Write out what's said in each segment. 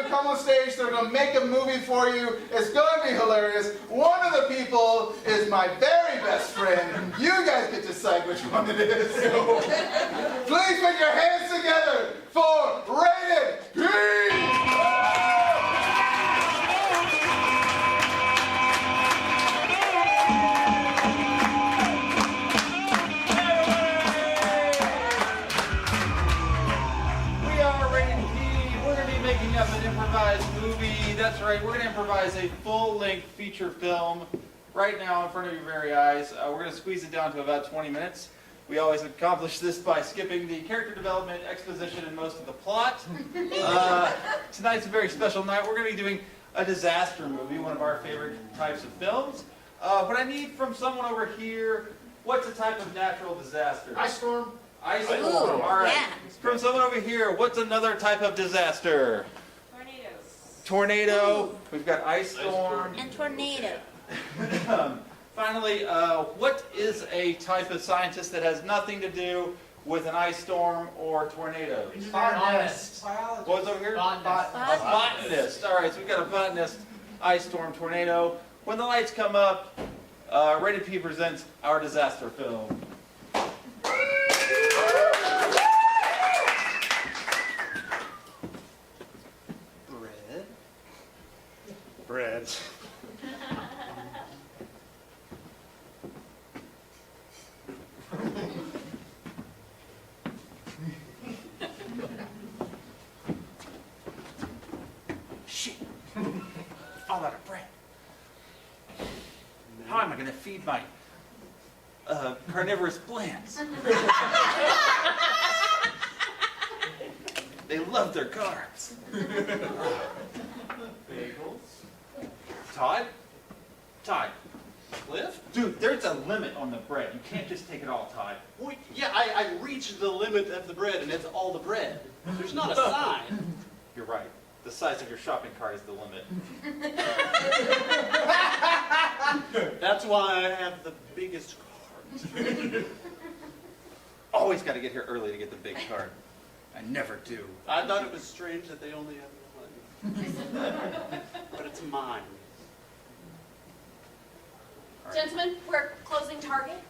to come on stage. They're going to make a movie for you. It's going to be hilarious. One of the people is my very best friend. You guys get to decide which one it is. So, please put your hands together for Rated P! Up an improvised movie. That's right, we're going to improvise a full-length feature film right now in front of your very eyes. We're going to squeeze it down to about 20 minutes. We always accomplish this by skipping the character development, exposition, and most of the plot. Tonight's a very special night. We're going to be doing a disaster movie, one of our favorite types of films. What I need from someone over here, what's a type of natural disaster? Ice storm. Ice storm, all right. Yeah. From someone over here, what's another type of disaster? Tornado. We've got ice storm. And tornado. Finally, what is a type of scientist that has nothing to do with an ice storm or tornado? Botanist. What was over here? Botanist. A botanist. All right, so we've got a botanist, ice storm, tornado. When the lights come up, Rated P presents our disaster film. Bread. Shit! All out of bread. How am I going to feed my carnivorous plants? They love their carbs. Bagels. Todd, Cliff? Dude, there's a limit on the bread. You can't just take it all, Todd. Well, yeah, I reached the limit of the bread, and it's all the bread. There's not a sign. You're right. The size of your shopping cart is the limit. That's why I have the biggest cart. Always got to get here early to get the big cart. I never do. I thought it was strange that they only have one. But it's mine. Gentlemen, we're closing Target.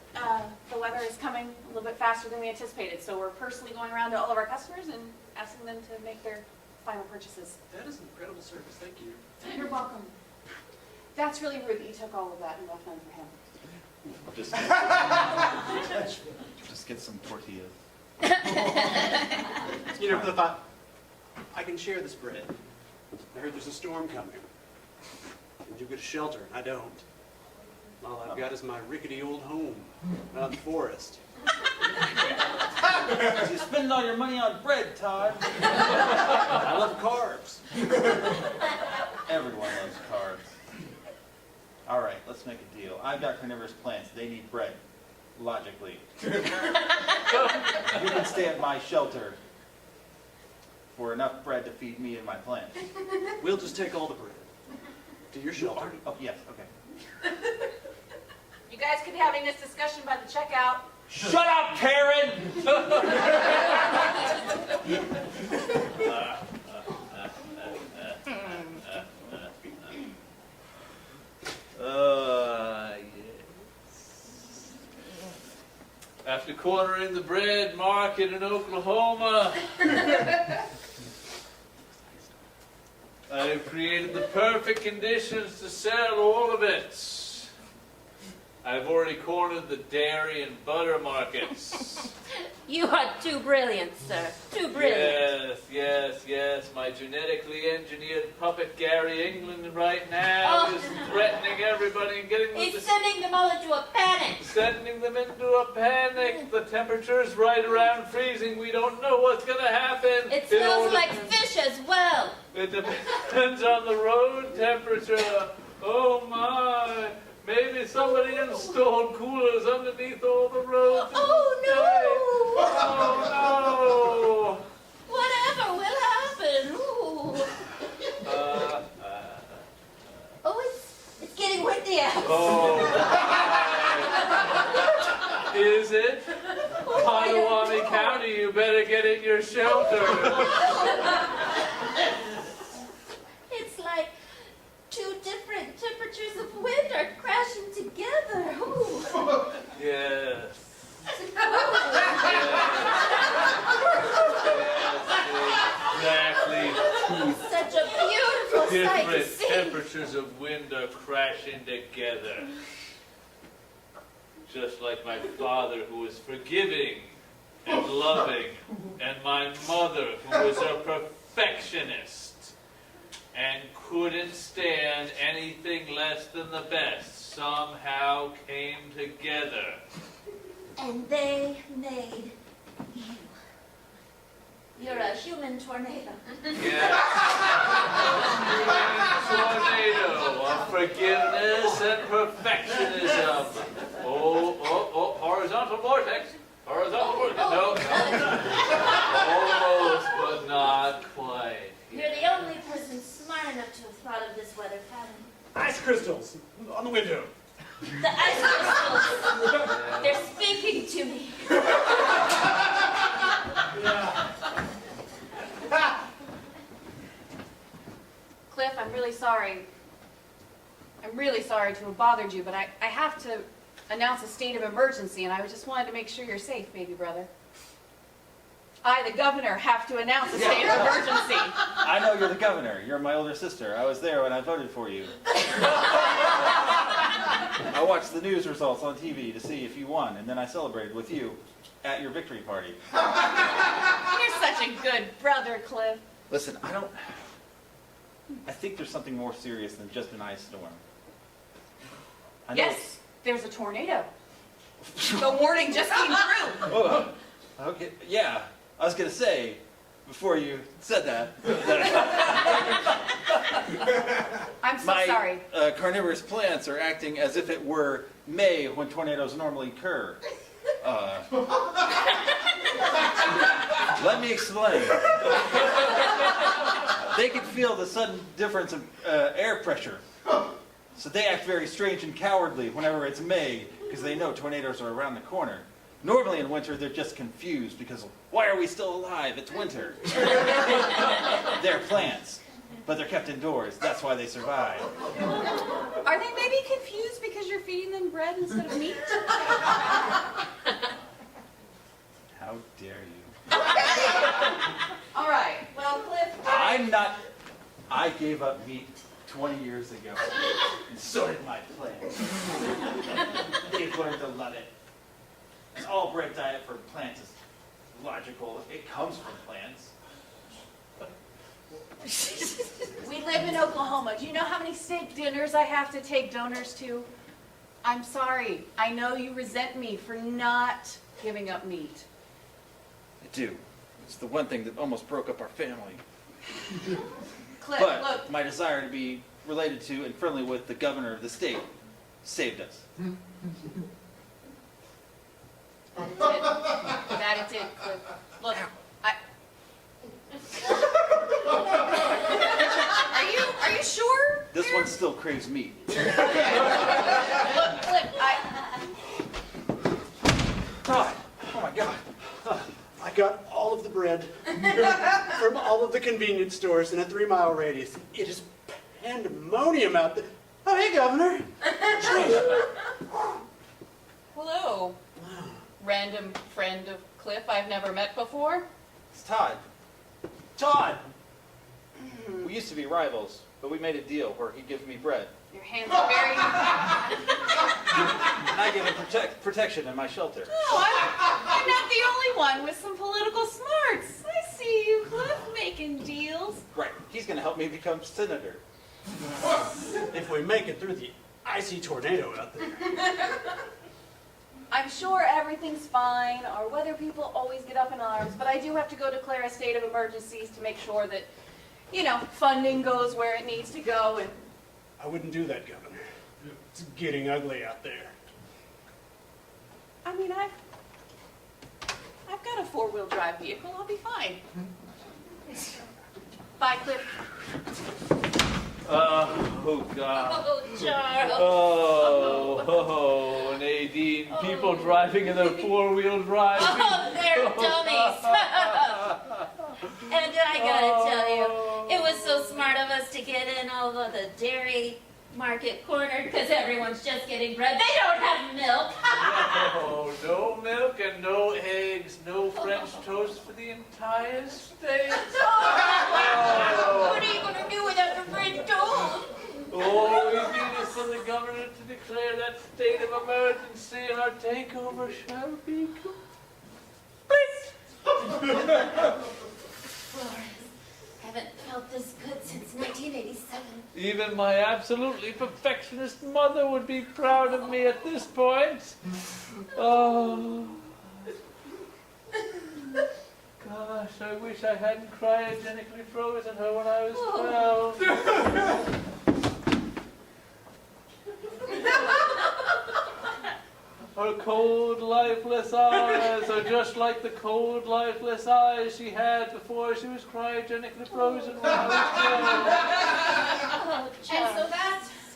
The weather is coming a little bit faster than we anticipated, so we're personally going around to all of our customers and asking them to make their final purchases. That is incredible service. Thank you. You're welcome. That's really rude that you took all of that and left none for him. Just get some tortillas. You know, Cliff, I can share this bread. I heard there's a storm coming. And you get a shelter, and I don't. All I've got is my rickety old home out in the forest. You spend all your money on bread, Todd. I love carbs. Everyone loves carbs. All right, let's make a deal. I've got carnivorous plants. They need bread. Logically. You can stay at my shelter for enough bread to feed me and my plants. We'll just take all the bread to your shelter. Oh, yes, okay. You guys could be having this discussion by the checkout. Shut up, Karen! Yes. After cornering the bread market in Oklahoma, I've created the perfect conditions to sell all of it. I've already cornered the dairy and butter markets. You are too brilliant, sir. Too brilliant. Yes. My genetically engineered puppet Gary England right now is threatening everybody and getting them He's sending them all into a panic. Sending them into a panic. The temperature's right around freezing. We don't know what's going to happen. It smells like fish as well. It depends on the road temperature. Oh my. Maybe somebody installed coolers underneath all the roads. Oh no! Oh no! Whatever will happen? Oh, it's getting windy out. Oh. Is it? Potawatomi County, you better get in your shelter. Such a beautiful sight to Different see. temperatures of wind are crashing together. Just like my father, who was forgiving and loving, and my mother, who was a perfectionist and couldn't stand anything less than the best, somehow came together. And they made you. You're a human tornado. Yes. Tornado of forgiveness and perfectionism. Oh, horizontal vortex. Horizontal vortex. No. Almost, but not quite. You're the only person smart enough to have thought of this weather pattern. Ice crystals on the window. The ice crystals. They're speaking to me. Cliff, I'm really sorry. I'm really sorry to have bothered you, but I have to announce a state of emergency, and I just wanted to make sure you're safe, baby brother. I, the governor, have to announce a state of emergency. I know you're the governor. You're my older sister. I was there when I voted for you. I watched the news results on TV to see if you won, and then I celebrated with you at your victory party. You're such a good brother, Cliff. Listen, I think there's something more serious than just an ice storm. I know- Yes, there's a tornado. The warning just came through. Oh, okay, yeah. I was going to say, before you said that, I'm so my sorry. Carnivorous plants are acting as if it were May when tornadoes normally occur. Let me explain. They can feel the sudden difference of air pressure. So they act very strange and cowardly whenever it's May, because they know tornadoes are around the corner. Normally in winter, they're just confused because, why are we still alive? It's winter. They're plants, but they're kept indoors. That's why they survive. Are they maybe confused because you're feeding them bread instead of meat? How dare you? All right. Well, Cliff, I'm not... I gave up meat 20 years ago, and so did my plants. They've learned to love it. An all-bread diet for plants is logical. It comes from plants. we live in Oklahoma. Do you know how many steak dinners I have to take donors to? I'm sorry. I know you resent me for not giving up meat. I do. It's the one thing that almost broke up our family. Cliff, But look. my desire to be related to and friendly with the governor of the state saved us. That is it, Cliff. Look, Are you sure? This one still craves meat. Look, Cliff, Todd! Oh my God! I got all of the bread from all of the convenience stores in a 3-mile radius. It is pandemonium out there. Oh, hey, Governor. hello. Random friend of Cliff I've never met before. It's Todd. Todd. We used to be rivals, but we made a deal where he gives me bread, Your hands are very... and I give him protection in my shelter. Oh, I'm not the only one with some political smarts. I see you, Cliff, making deals. Right. He's going to help me become senator. If we make it through the icy tornado out there. I'm sure everything's fine. Our weather people always get up in arms, but I do have to go declare a state of emergencies to make sure that, funding goes where it needs to go. And I wouldn't do that, Governor. It's getting ugly out there. I mean, I've got a 4-wheel drive vehicle. I'll be fine. Bye, Cliff. Oh, God. Oh, Charles. Oh, Nadine, people driving in their 4-wheel drive. Oh, they're dummies. And I gotta tell you, it was so smart of us to get in all of the dairy market corner because everyone's just getting bread. They don't have milk. Oh, no milk and no eggs, no French toast for the entire state. Oh, that state of emergency and our takeover shall be complete. Flores, haven't felt this good since 1987. Even my absolutely perfectionist mother would be proud of me at this point. Oh. Gosh, I wish I hadn't cryogenically frozen her when I was 12. Her cold, lifeless eyes are just like the cold, lifeless eyes she had before she was cryogenically frozen when I was 12. Oh, And so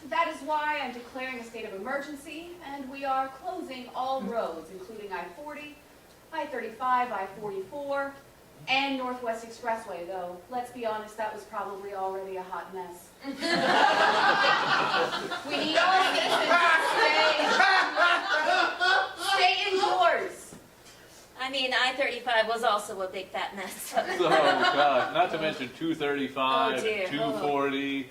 that is why I'm declaring a state of emergency, and we are closing all roads, including I-40, I-35, I-44, and Northwest Expressway, though, let's be honest, that was probably already a hot mess. We need all citizens to stay indoors. I mean, I-35 was also a big fat mess. Oh, God. Not to mention 235, Oh, dear. 240. We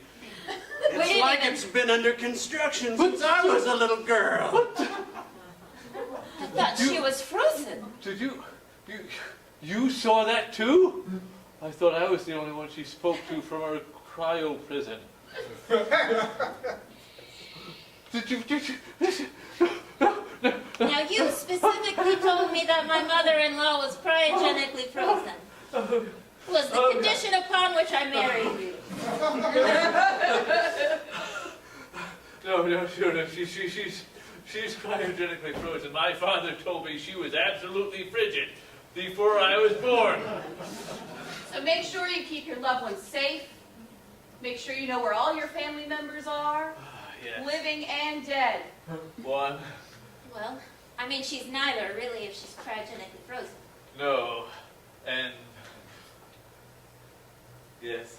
It's didn't like even- it's been under construction since I was a little girl. I thought she was frozen. Did you saw that too? I thought I was the only one she spoke to from her cryo prison. Did you Now, you specifically told me that my mother-in-law was cryogenically frozen. Was the condition upon which I married you. No, she's cryogenically frozen. My father told me she was absolutely frigid before I was born. So make sure you keep your loved ones safe. Make sure you know where all your family members are, Yes. living and dead. One, Well, I mean, she's neither, really, if she's cryogenically frozen. no, and yes,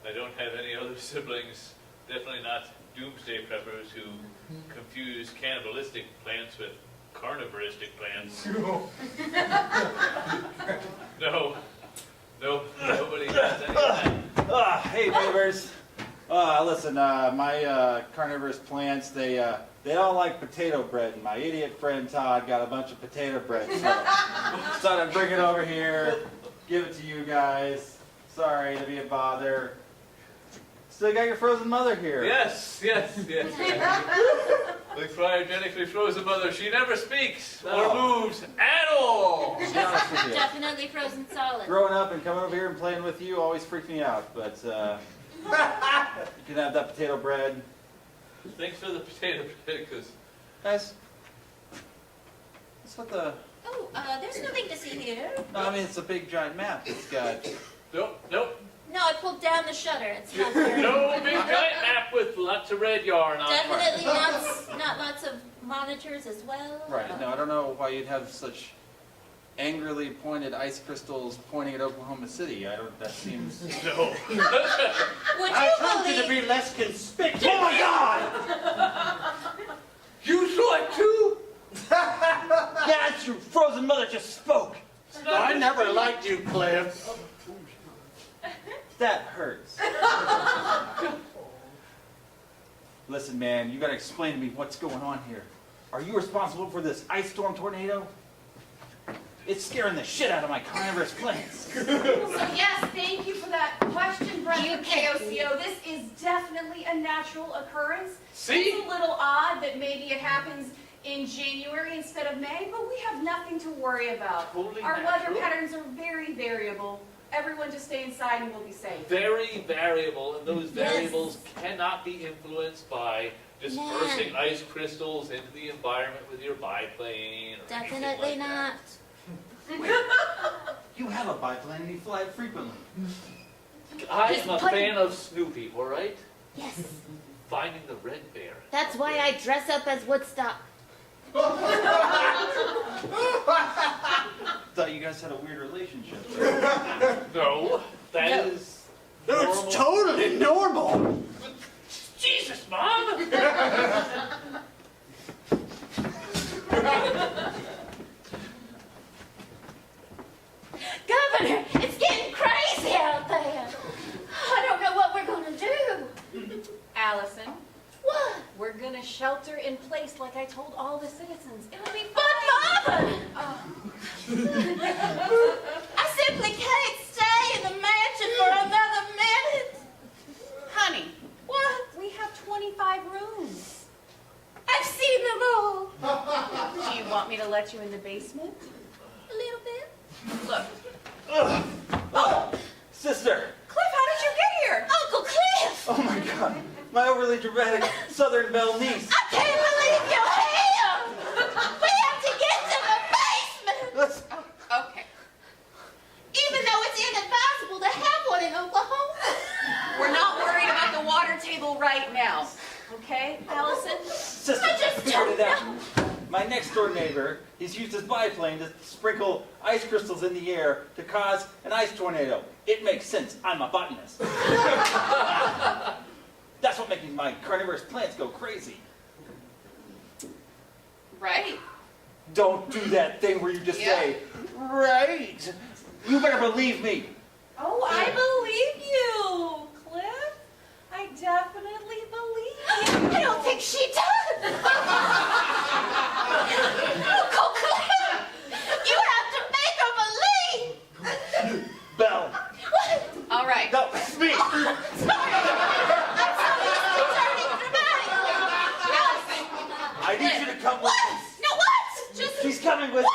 I don't have any other siblings. Definitely not doomsday preppers who confuse cannibalistic plants with carnivoristic plants. No, nobody has any of that. Hey neighbors. Listen, my carnivorous plants, they all like potato bread, and my idiot friend Todd got a bunch of potato bread, so thought I'd bring it over here, give it to you guys. Sorry to be a bother. Still got your frozen mother here. Yes. The cryogenically frozen mother, she never speaks or moves at all. To be honest with you, Definitely frozen solid. growing up and coming over here and playing with you always freaked me out, but you can have that potato bread. Thanks for the potato bread, because Guys, what's with the... Oh, there's nothing to see here. No, I mean, it's a big giant map. It's got... nope. No, I pulled down the shutter. It's not there. No big giant map with lots of red yarn on it. Definitely not lots of monitors as well. Right. No, I don't know why you'd have such angrily pointed ice crystals pointing at Oklahoma City. That seems... No. Would I you told you to believe? be less conspicuous. Oh my God! You saw it too? Yeah, it's your frozen mother just spoke. I never liked you, Cliff. That hurts. Listen, man, you gotta explain to me what's going on here. Are you responsible for this ice storm tornado? It's scaring the shit out of my carnivorous plants. So yes, thank you for that question, Brent You from can't KOCO. This is definitely a natural occurrence. See? It's a little odd that maybe it happens in January instead of May, but we have nothing to worry about. Totally Our natural. weather patterns are very variable. Everyone just stay inside and we'll be safe. Very variable, and those Yes. variables cannot be influenced by dispersing Nah. ice crystals into the environment with your biplane or anything Definitely like not. You have a biplane and you fly it frequently. that. I He's am a putting- fan of Snoopy, all right? Yes. Finding the Red Bear. That's why I dress up as Woodstock. Thought you guys had a weird relationship. No, that No. is No, normal. it's totally normal. Jesus, Mom! Governor, it's getting crazy out there. I don't know what we're gonna do. Allison, What? we're gonna shelter in place like I told all the citizens. It'll be But fine. Mother, I simply can't stay in the mansion for another minute. Honey, What? we have 25 rooms. I've seen them all. Do you want me to let you in the basement? A little bit. Look. Oh, sister! Cliff, how did you get here? Uncle Cliff! Oh my God! My overly dramatic Southern Belle niece. I can't believe you're here! We have to get to the basement! Let's. Okay. Even though it's inadvisable to have one in Oklahoma. We're not worried about the water table right now. Okay, Allison? Sister, I just figured it don't out. My next door neighbor, he's used his biplane to sprinkle ice crystals in the air to cause an ice tornado. It makes sense. I'm a botanist. That's what makes my carnivorous plants go crazy. Right. Don't do that thing where you just say, right. You better believe me. Oh, I believe you, Cliff. I definitely believe you. I don't think she does. Uncle Cliff! You have to make her believe! Belle. What? All right. No, it's me. Sorry! I'm so used to turning dramatic! Allison, I need you to come with What? me. No, what? just, She's coming with me.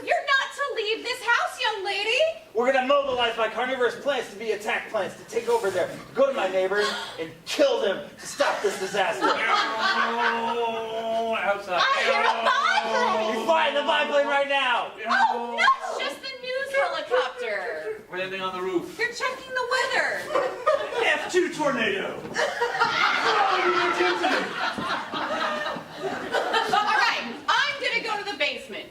you're not to leave this house, young lady. We're gonna mobilize my carnivorous plants to be attack plants to take over there, go to my neighbors, and kill them to stop this disaster. Oh, outside. I hear a biplane! He's flying the biplane right now. Oh, no! It's just the news helicopter. Landing on the roof. They're checking the weather. F2 tornado. All right, I'm gonna go to the basement.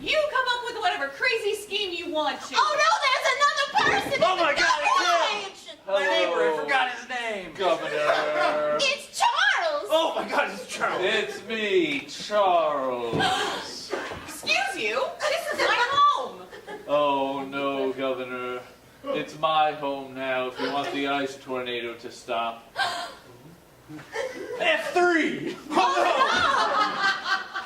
You come up with whatever crazy scheme you want to. Oh, no, there's another person Oh in my the God, it's him! mansion! My neighbor, I forgot his name. Governor. It's Charles! Oh my God, it's Charles. It's me, Charles. Excuse you, this is my home. Oh no, Governor. It's my home now if you want the ice tornado to stop. F3.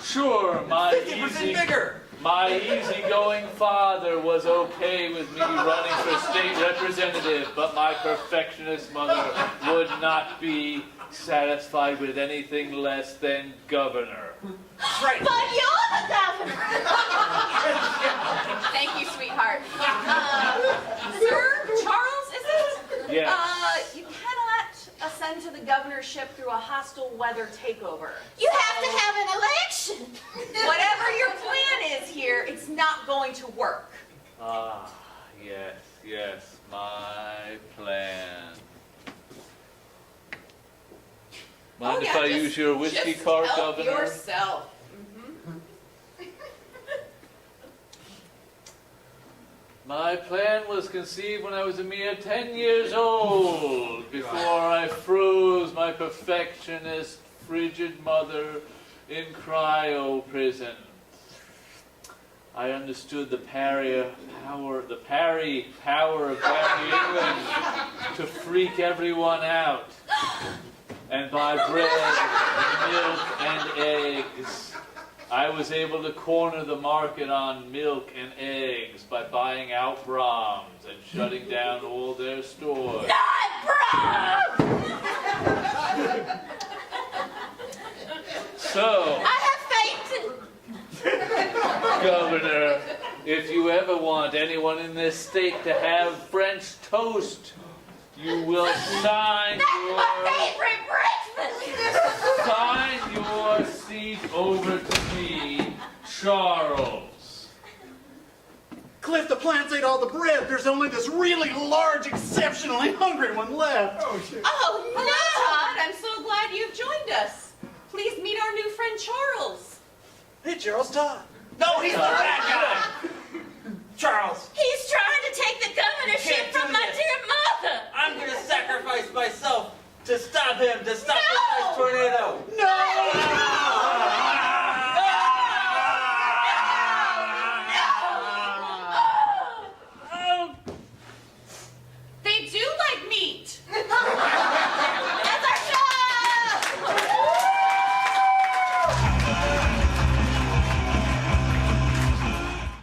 Sure, 50% bigger. my easygoing father was okay with me running for state representative, but my perfectionist mother would not be satisfied with anything less than governor. Right. But you're the governor! Thank you, sweetheart. Sir Charles, is it? Yes. You cannot ascend to the governorship through a hostile weather takeover. You have to have an election! Whatever your plan is here, it's not going to work. Ah, yes, my plan. Mind if I use your whiskey just card, help Governor? yourself. My plan was conceived when I was a mere 10 years old, before I froze my perfectionist, frigid mother in cryo prison. I understood the parry power of Barry England to freak everyone out and buy bread, milk, and eggs. I was able to corner the market on milk and eggs by buying out Brahms and shutting down all their stores. Not Brahms! So, I have fainted! Governor, if you ever want anyone in this state to have French toast, you will sign That's my your favorite breakfast! seat over to me, Charles. Cliff, the plants ate all the bread. There's only this really large, exceptionally hungry one left. Oh, Hello, no! Todd. I'm so glad you've joined us. Please meet our new friend Charles. Hey, Charles, Todd. No, he's the bad guy. Charles, He's trying to take the governorship Can't do from my this. dear mother! I'm gonna sacrifice myself to stop him, to stop No! this ice tornado. No!